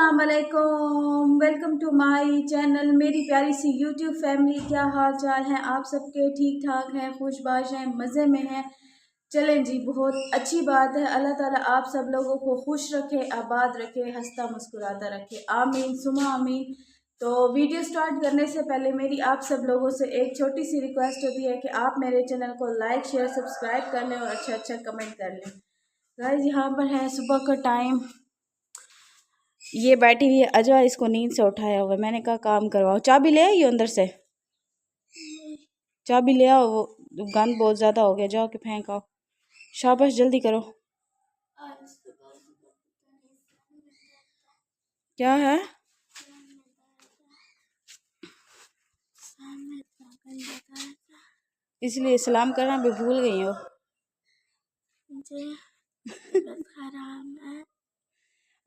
अस्सलाम वालेकुम, welcome to my channel. मेरी प्यारी सी यूट्यूब फैमिली, क्या हाल चाल है आप सबके? ठीक ठाक हैं, खुशबाश हैं, मज़े में हैं? चलें जी, बहुत अच्छी बात है। अल्लाह ताला आप सब लोगों को खुश रखे, आबाद रखे, हंसता मुस्कुराता रखे, आमीन सुमा आमीन। तो वीडियो स्टार्ट करने से पहले मेरी आप सब लोगों से एक छोटी सी रिक्वेस्ट होती है कि आप मेरे चैनल को लाइक शेयर सब्सक्राइब कर लें और अच्छा अच्छा कमेंट कर लें। गाइस, यहाँ पर है सुबह का टाइम। ये बैठी हुई है अजवा, इसको नींद से उठाया हुआ है। मैंने कहा काम करवाओ, चाबी ले आई अंदर से, चाबी ले आओ। वो गंद बहुत ज़्यादा हो गया, जाओ कि फेंक आओ। शाबाश, जल्दी करो। क्या है? इसलिए सलाम करना भी भूल गई हो।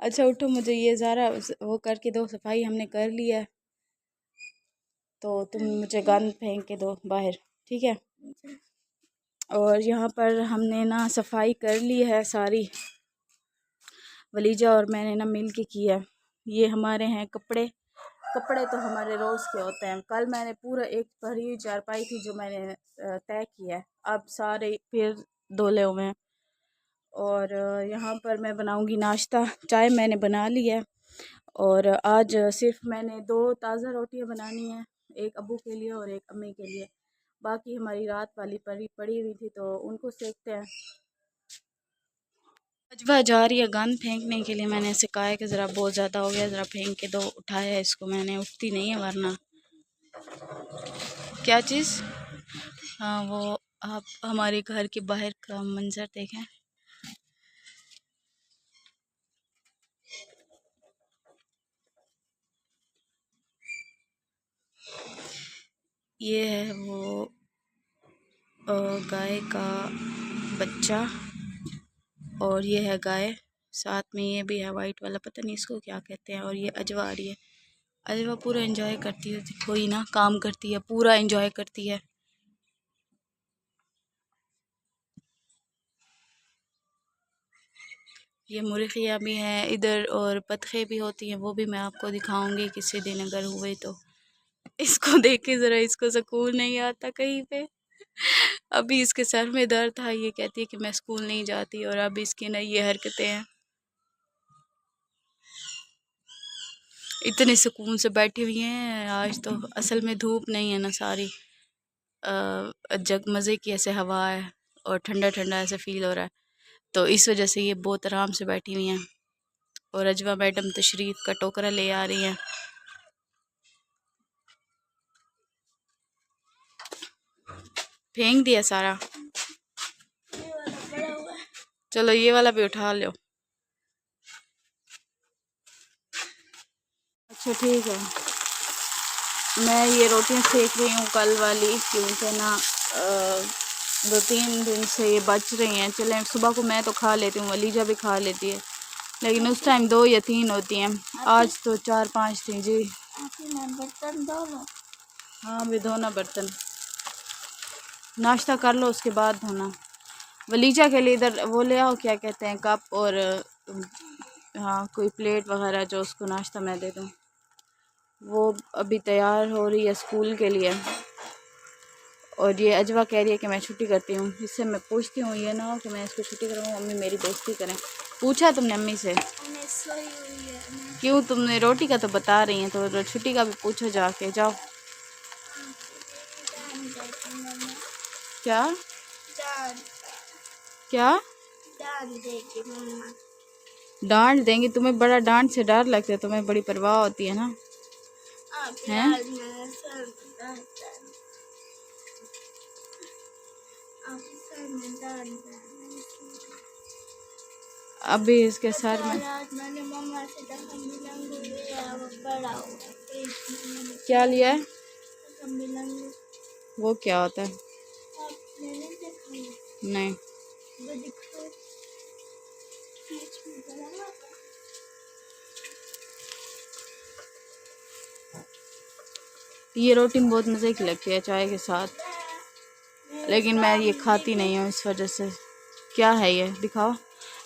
अच्छा उठो, मुझे ये ज़रा वो करके दो, सफाई हमने कर लिया है तो तुम मुझे गंद फेंक के दो बाहर, ठीक है? और यहाँ पर हमने ना सफाई कर ली है सारी, वलीजा और मैंने ना मिल के किया। ये हमारे हैं कपड़े। कपड़े तो हमारे रोज़ के होते हैं। कल मैंने पूरा एक भरी हुई चारपाई थी जो मैंने तय किया है, अब सारे फिर धोले हुए हैं। और यहाँ पर मैं बनाऊंगी नाश्ता। चाय मैंने बना ली है और आज सिर्फ मैंने 2 ताज़ा रोटियां बनानी है, एक अब्बू के लिए और एक अम्मी के लिए। बाकी हमारी रात वाली पड़ी हुई थी तो उनको सेकते हैं। अजवा जा रही है गंद फेंकने के लिए। मैंने इसे कहा है कि ज़रा बहुत ज़्यादा हो गया, ज़रा फेंक के दो। उठाया है इसको मैंने, उठती नहीं है वरना। क्या चीज़? हाँ, वो आप हमारे घर के बाहर का मंजर देखें। ये है वो गाय का बच्चा और ये है गाय, साथ में ये भी है वाइट वाला, पता नहीं इसको क्या कहते हैं। और ये अजवा आ रही है। अजवा पूरा एंजॉय करती है, कोई ना काम करती है, पूरा एंजॉय करती है। ये मुर्गियाँ भी हैं इधर और बतखें भी होती हैं, वो भी मैं आपको दिखाऊंगी किसी दिन अगर हुए तो। इसको देख के ज़रा इसको सुकून नहीं आता कहीं पे। अभी इसके सर में दर्द था, ये कहती है कि मैं स्कूल नहीं जाती, और अब इसकी ना ये हरकतें हैं। इतने सुकून से बैठी हुई हैं। आज तो असल में धूप नहीं है ना, सारी जगमजे की ऐसे हवा है और ठंडा ठंडा ऐसे फील हो रहा है, तो इस वजह से ये बहुत आराम से बैठी हुई हैं। और अजवा मैडम तशरीफ़ का टोकरा ले आ रही हैं। फेंक दिया सारा? चलो ये वाला भी उठा लो। अच्छा ठीक है, मैं ये रोटियां सेक रही हूँ कल वाली, क्योंकि ना 2-3 दिन से ये बच रही हैं। चलें, सुबह को मैं तो खा लेती हूँ, वलीजा भी खा लेती है, लेकिन उस टाइम 2 या 3 होती हैं। आज तो 4-5 थी जी। बर्तन धो लो। हाँ भी धोना बर्तन, नाश्ता कर लो उसके बाद धोना। वलीजा के लिए इधर वो ले आओ, क्या कहते हैं, कप और हाँ कोई प्लेट वगैरह जो उसको नाश्ता मैं दे दूँ। वो अभी तैयार हो रही है स्कूल के लिए। और ये अजवा कह रही है कि मैं छुट्टी करती हूँ। इससे मैं पूछती हूँ, ये ना हो कि मैं इसको छुट्टी करूँ, अम्मी मेरी दोस्ती करें। पूछा तुमने अम्मी से? क्यों, तुमने रोटी का तो बता रही हैं, तो छुट्टी का भी पूछो जाके, जाओ। क्या क्या डांट देंगी तुम्हें? बड़ा डांट से डर लगता है तुम्हें, बड़ी परवाह होती है ना, हैं? अभी इसके सर में क्या लिया है? वो क्या होता है? नहीं, ये रोटी बहुत मज़े की लगती है चाय के साथ, लेकिन मैं ये खाती नहीं हूँ इस वजह से। क्या है ये, दिखाओ।